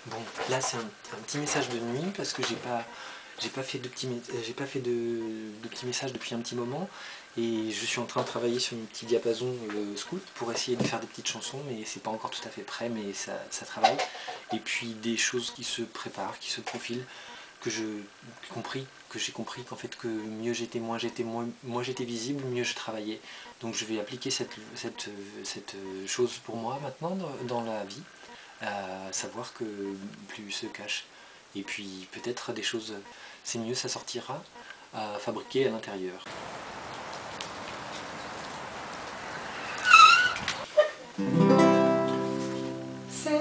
Bon, là c'est un petit message de nuit parce que j'ai pas fait de petits messages depuis un petit moment et je suis en train de travailler sur mon petit diapason scout pour essayer de faire des petites chansons, mais c'est pas encore tout à fait prêt, mais ça travaille. Et puis des choses qui se préparent, qui se profilent, que j'ai compris qu'en fait que mieux j'étais, moins j'étais visible, mieux je travaillais. Donc je vais appliquer cette chose pour moi maintenant dans la vie, à savoir que plus se cache. Et puis peut-être des choses, c'est mieux, ça sortira à fabriquer à l'intérieur. C'est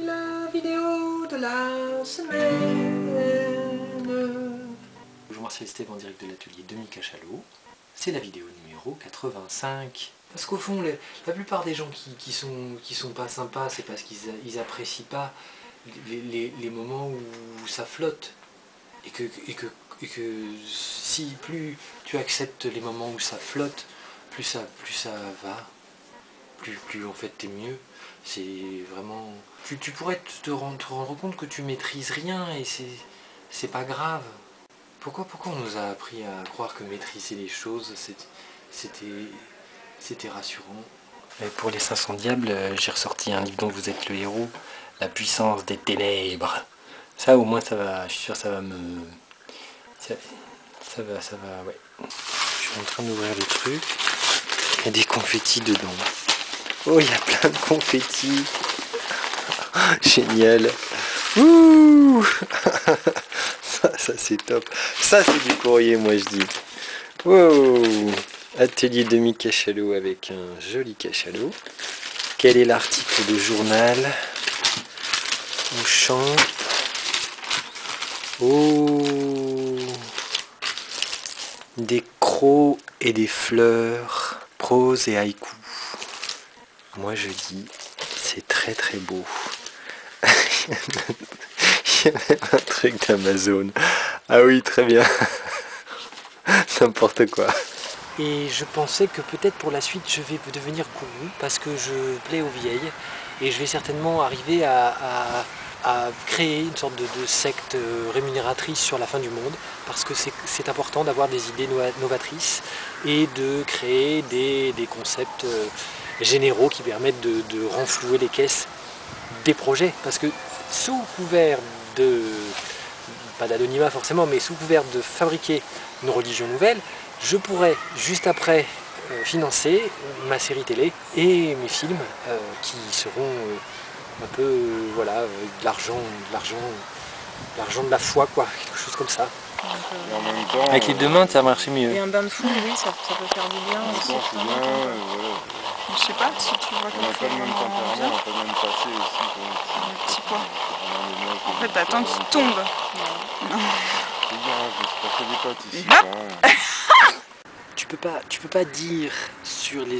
la vidéo de la semaine. Bonjour, Martial Estève en direct de l'atelier Demi Cachalot. C'est la vidéo numéro 85. Parce qu'au fond, la plupart des gens qui sont pas sympas, c'est parce qu'ils apprécient pas les moments où ça flotte. Et que si plus tu acceptes les moments où ça flotte, plus ça va, plus en fait t'es mieux. C'est vraiment... Tu pourrais te rendre compte que tu maîtrises rien et c'est pas grave. Pourquoi on nous a appris à croire que maîtriser les choses, c'était rassurant? Et pour les 500 diables, j'ai ressorti un livre dont vous êtes le héros, La puissance des ténèbres. Ça au moins ça va, je suis sûr ça va me... Ça va, ouais. Je suis en train d'ouvrir le truc. Il y a des confettis dedans. Oh, il y a plein de confettis. Génial. Ouh. Ça c'est top. Ça c'est du courrier, moi je dis. Wow. Atelier Demi Cachalot avec un joli cachalot. Quel est l'article de journal? Auchan. Oh. Des crocs et des fleurs, prose et haïku. Moi je dis, c'est très très beau. Il y a même un truc d'Amazon. Ah oui, très bien. N'importe quoi. Et je pensais que peut-être pour la suite je vais devenir gourou parce que je plais aux vieilles et je vais certainement arriver à créer une sorte de secte rémunératrice sur la fin du monde, parce que c'est important d'avoir des idées novatrices et de créer des concepts généraux qui permettent de renflouer les caisses des projets, parce que sous couvert de, pas d'anonymat forcément, mais sous couvert de fabriquer une religion nouvelle, je pourrais juste après financer ma série télé et mes films qui seront un peu, voilà, de l'argent de la foi, quoi, quelque chose comme ça. Et en même temps, avec les deux mains, ça marche mieux. Et un bain de foule, oui, ça peut faire du bien aussi. C'est bien, voilà. Je sais pas si tu vois On n'a pas le même tempérament, on n'a pas le même passé aussi. Un petit poids. En fait, t'attends qu'il tombe. Non. C'est bien, je vais se passer des potes ici. Tu peux pas dire sur les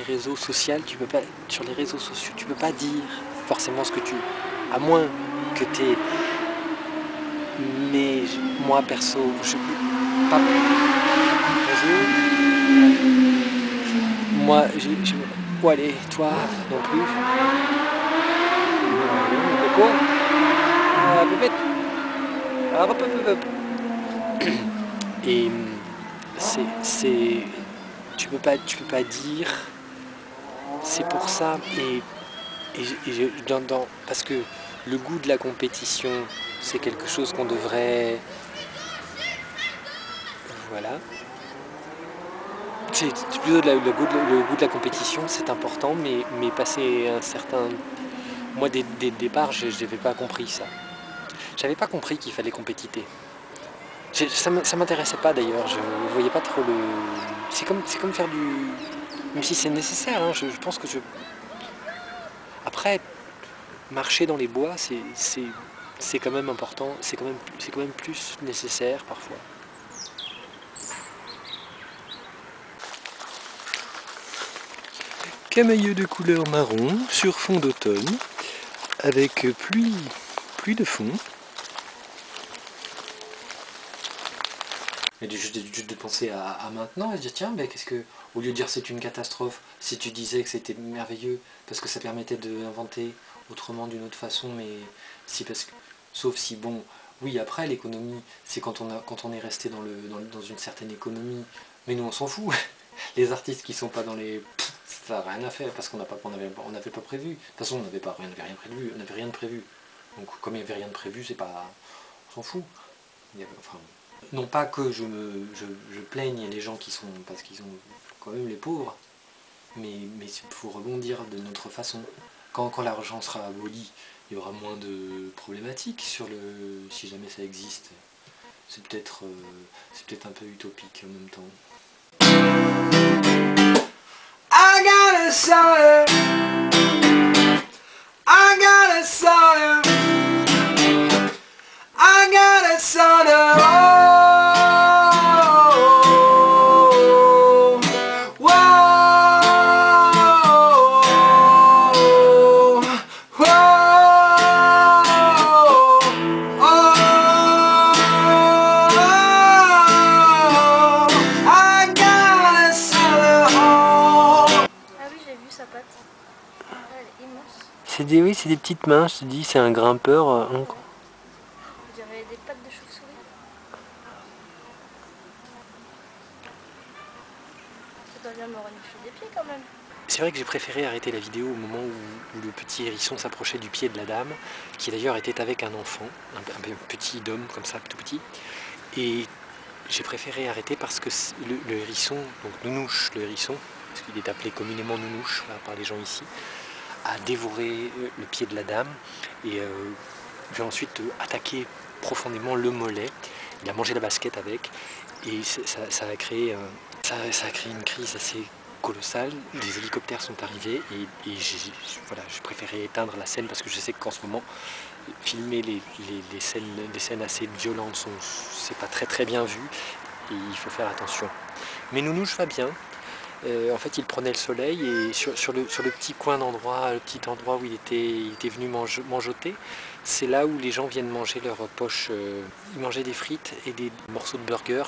réseaux sociaux, tu peux pas dire forcément ce que tu... À moins que t'aies... Mais moi perso, je peux pas... Moi, oh, allez, toi non plus. Coco. Et tu peux pas dire, c'est pour ça, parce que le goût de la compétition, c'est quelque chose qu'on devrait, voilà, c'est plutôt le goût de la compétition, c'est important, mais passer un certain, moi dès le départ, je n'avais pas compris ça. J'avais pas compris qu'il fallait compétiter. Ça m'intéressait pas d'ailleurs, je voyais pas trop le... C'est comme faire du... Même si c'est nécessaire, hein, je pense que je... Après, marcher dans les bois, c'est quand même important, c'est quand même plus nécessaire parfois. Camailleux de couleur marron sur fond d'automne, avec pluie de fond. Mais juste de penser à maintenant et de dire tiens, mais qu'est-ce que, au lieu de dire c'est une catastrophe, si tu disais que c'était merveilleux parce que ça permettait d'inventer, autrement, d'une autre façon, mais si parce que, sauf si, bon, oui, après l'économie, c'est quand on est resté dans une certaine économie, mais nous on s'en fout. Les artistes qui sont pas dans les... ça n'a rien à faire, parce qu'on n'avait pas prévu. De toute façon, on n'avait rien de prévu. Donc comme il n'y avait rien de prévu, c'est pas... on s'en fout. Enfin, non pas que je plaigne les gens qui sont... parce qu'ils sont quand même les pauvres, mais il faut rebondir de notre façon. Quand l'argent sera aboli, il y aura moins de problématiques sur le... si jamais ça existe. C'est peut-être un peu utopique en même temps. I got a soda, I got a soda, I got a soda, oh, whoa, whoa, oh, I got a soda, oh. Ah oui, j'ai vu sa patte. Elle est immense. Oui, c'est des petites mains, je te dis, c'est un grimpeur. On dirait des pattes de chauve-souris. Ça doit bien me renifler des pieds quand même. C'est vrai que j'ai préféré arrêter la vidéo au moment où le petit hérisson s'approchait du pied de la dame, qui d'ailleurs était avec un enfant, un petit homme comme ça, tout petit. Et j'ai préféré arrêter parce que le hérisson, donc Nounouche le hérisson, parce qu'il est appelé communément Nounouche par les gens ici, a dévoré le pied de la dame et j'ai ensuite attaqué profondément le mollet. Il a mangé la basket avec et ça a créé une crise assez colossale. Les hélicoptères sont arrivés et j'ai préféré éteindre la scène parce que je sais qu'en ce moment filmer les scènes assez violentes, c'est pas très bien vu et il faut faire attention. Mais Nounouche va bien. En fait, il prenait le soleil et sur le petit coin d'endroit, le petit endroit où il était venu mangeoter, c'est là où les gens viennent manger leur poche. Ils mangeaient des frites et des morceaux de burger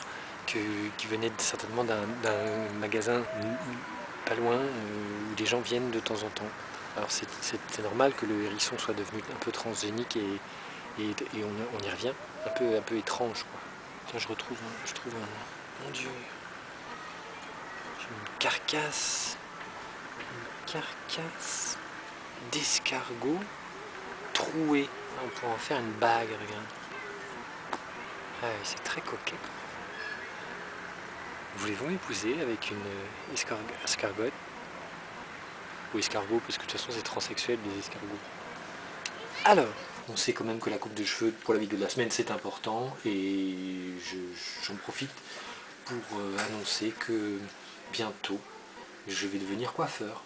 qui venaient certainement d'un magasin pas loin où les gens viennent de temps en temps. Alors c'est normal que le hérisson soit devenu un peu transgénique et on y revient, un peu étrange, quoi. Tiens, je trouve un... Mon Dieu, une carcasse d'escargot trouée. On pourrait en faire une bague, regarde. Ah oui, c'est très coquet. Voulez-vous m'épouser avec une escargotte? Ou escargot, parce que de toute façon c'est transsexuel les escargots. Alors, on sait quand même que la coupe de cheveux pour la vidéo de la semaine c'est important et j'en profite pour annoncer que bientôt je vais devenir coiffeur.